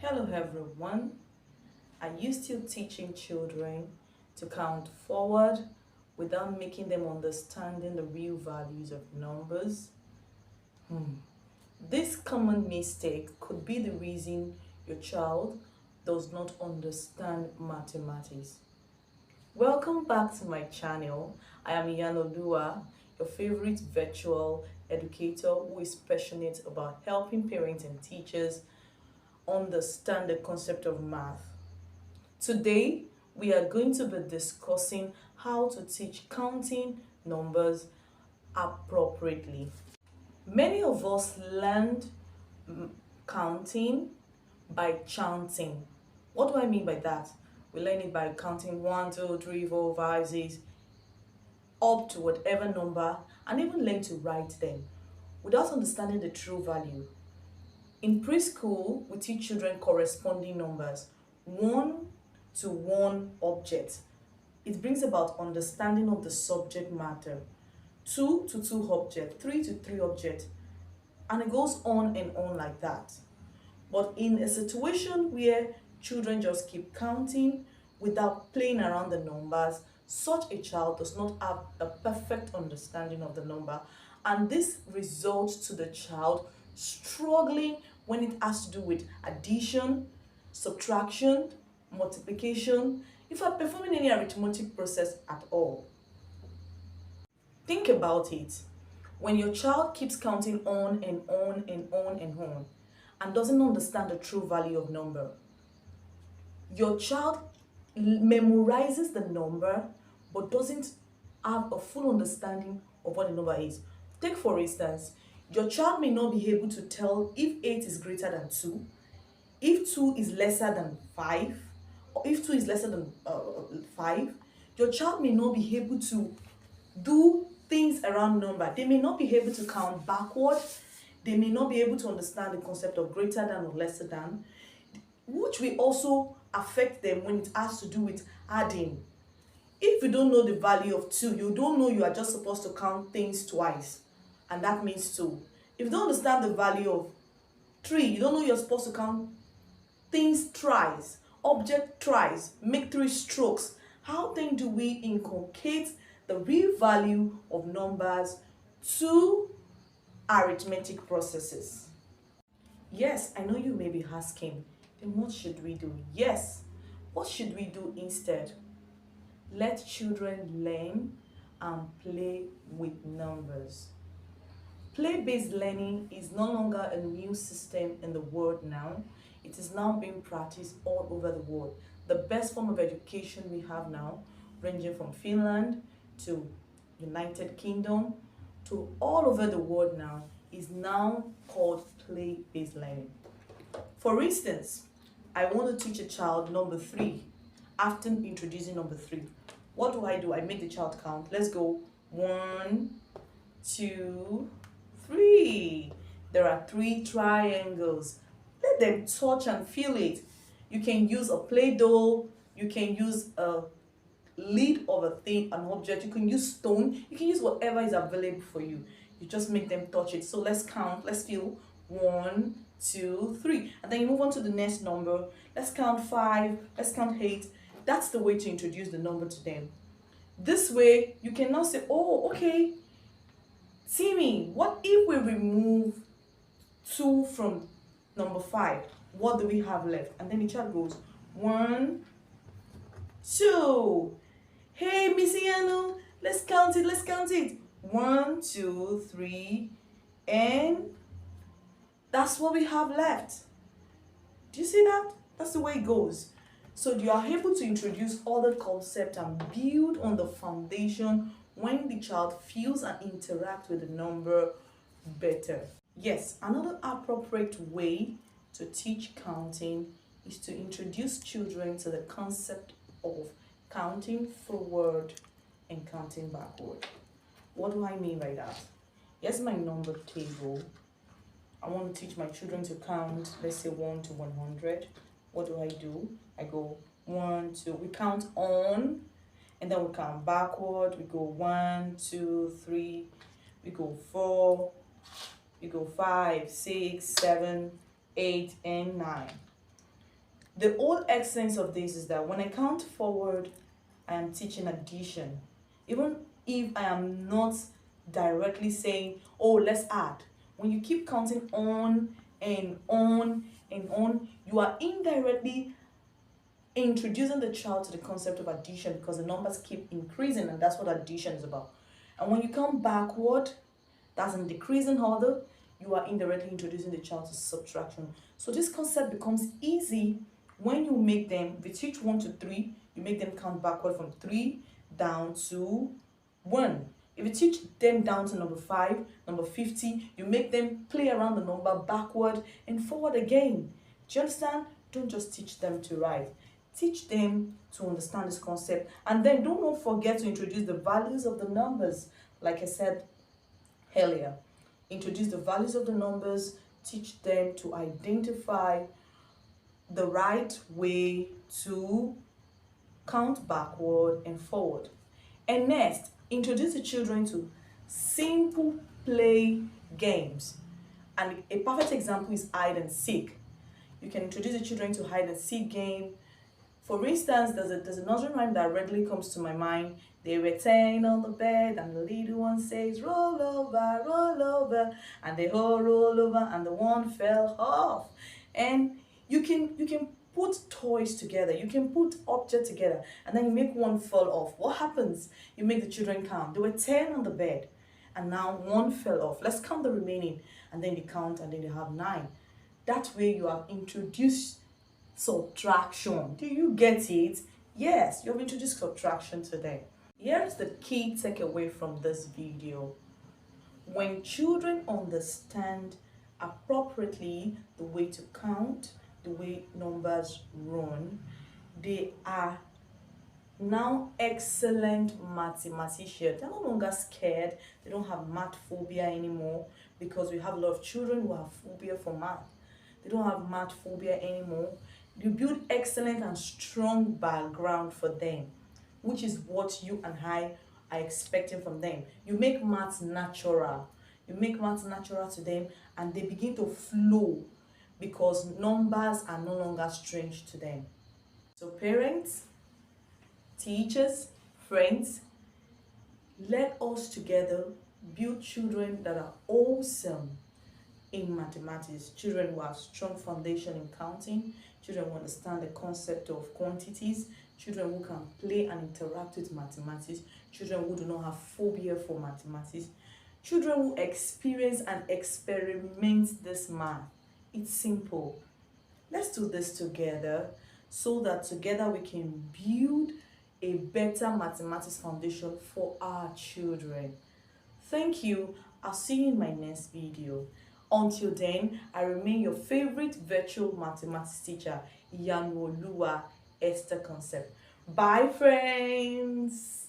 Hello everyone. Are you still teaching children to count forward without making them understanding the real values of numbers? This common mistake could be the reason your child does not understand mathematics. Welcome back to my channel. I am Iyanolua, your favorite virtual educator who is passionate about helping parents and teachers understand the concept of math. Today, we are going to be discussing how to teach counting numbers appropriately. Many of us learned counting by chanting. What do I mean by that? We learn it by counting 1, 2, 3, 4, 5, 6, up to whatever number, and even learn to write them without understanding the true value. In preschool, we teach children corresponding numbers, 1 to 1 object. It brings about understanding of the subject matter. 2 to 2 object, 3 to 3 object, and it goes on and on like that. But in a situation where children just keep counting without playing around the numbers, such a child does not have a perfect understanding of the number, and this results to the child struggling when it has to do with addition, subtraction, multiplication, in fact performing any arithmetic process at all. Think about it. When your child keeps counting on and on and on and on and doesn't understand the true value of number, your child memorizes the number but doesn't have a full understanding of what the number is. Take for instance, your child may not be able to tell if 8 is greater than 2, if 2 is lesser than 5, or if 2 is lesser than 5. Your child may not be able to do things around number. They may not be able to count backward. They may not be able to understand the concept of greater than or lesser than, which will also affect them when it has to do with adding. If you don't know the value of 2, you don't know you are just supposed to count things twice, and that means 2. If you don't understand the value of 3, you don't know you're supposed to count things thrice, object thrice, make 3 strokes. How then do we inculcate the real value of numbers to arithmetic processes? Yes, I know you may be asking, then what should we do? Yes, what should we do instead? Let children learn and play with numbers. Play-based learning is no longer a new system in the world now. It is now being practiced all over the world. The best form of education we have now, ranging from Finland to United Kingdom to all over the world now, is now called play-based learning. For instance, I want to teach a child number 3. After introducing number 3, what do? I make the child count. Let's go. 1, 2, 3. There are 3 triangles. Let them touch and feel it. You can use a Play-Doh. You can use a lid of a thing, an object. You can use stone. You can use whatever is available for you. You just make them touch it. So let's count. Let's feel. 1, 2, 3. And then you move on to the next number. Let's count 5. Let's count 8. That's the way to introduce the number to them. This way, you can now say, oh, okay, Timmy, what if we remove 2 from number 5? What do we have left? And then the child goes, 1, 2. Hey, Missy Anu, let's count it, let's count it. 1, 2, 3, and that's what we have left. Do you see that? That's the way it goes. So you are able to introduce other concepts and build on the foundation when the child feels and interacts with the number better. Yes, another appropriate way to teach counting is to introduce children to the concept of counting forward and counting backward. What do I mean by that? Here's my number table. I want to teach my children to count, let's say 1 to 100. What do? I go 1, 2, we count on, and then we count backward. We go 1, 2, 3, we go 4, we go 5, 6, 7, 8, and 9. The whole essence of this is that when I count forward, I am teaching addition. Even if I am not directly saying, oh, let's add. When you keep counting on and on and on, you are indirectly introducing the child to the concept of addition, because the numbers keep increasing, and that's what addition is about. And when you come backward, that's in decreasing order, you are indirectly introducing the child to subtraction. So this concept becomes easy when you make them, if you teach 1 to 3, you make them count backward from 3 down to 1. If you teach them down to number 5, number 50, you make them play around the number backward and forward again. Do you understand? Don't just teach them to write. Teach them to understand this concept. And then don't forget to introduce the values of the numbers. Like I said earlier, introduce the values of the numbers, teach them to identify the right way to count backward and forward. And next, introduce the children to simple play games. And a perfect example is hide and seek. You can introduce the children to hide and seek game. For instance, there's a nursery rhyme that readily comes to my mind. They were 10 on the bed, and the little one says, roll over, and they all roll over, and the one fell off. And you can put toys together, you can put objects together, and then you make one fall off. What happens? You make the children count. There were 10 on the bed, and now one fell off. Let's count the remaining, and then they count, and then they have 9. That way you have introduced subtraction. Do you get it? Yes, you have introduced subtraction today. Here's the key takeaway from this video. When children understand appropriately the way to count, the way numbers run, they are now excellent mathematicians. They're no longer scared. They don't have math phobia anymore, because we have a lot of children who have phobia for math. They don't have math phobia anymore. You build excellent and strong background for them, which is what you and I are expecting from them. You make maths natural. You make maths natural to them, and they begin to flow because numbers are no longer strange to them. So parents, teachers, friends, let us together build children that are awesome in mathematics, children who have strong foundation in counting, children who understand the concept of quantities, children who can play and interact with mathematics, children who do not have phobia for mathematics, children who experience and experiment this math. It's simple. Let's do this together so that together we can build a better mathematics foundation for our children. Thank you. I'll see you in my next video. Until then, I remain your favorite virtual mathematics teacher, Iyanoluwa Esther Concept. Bye, friends.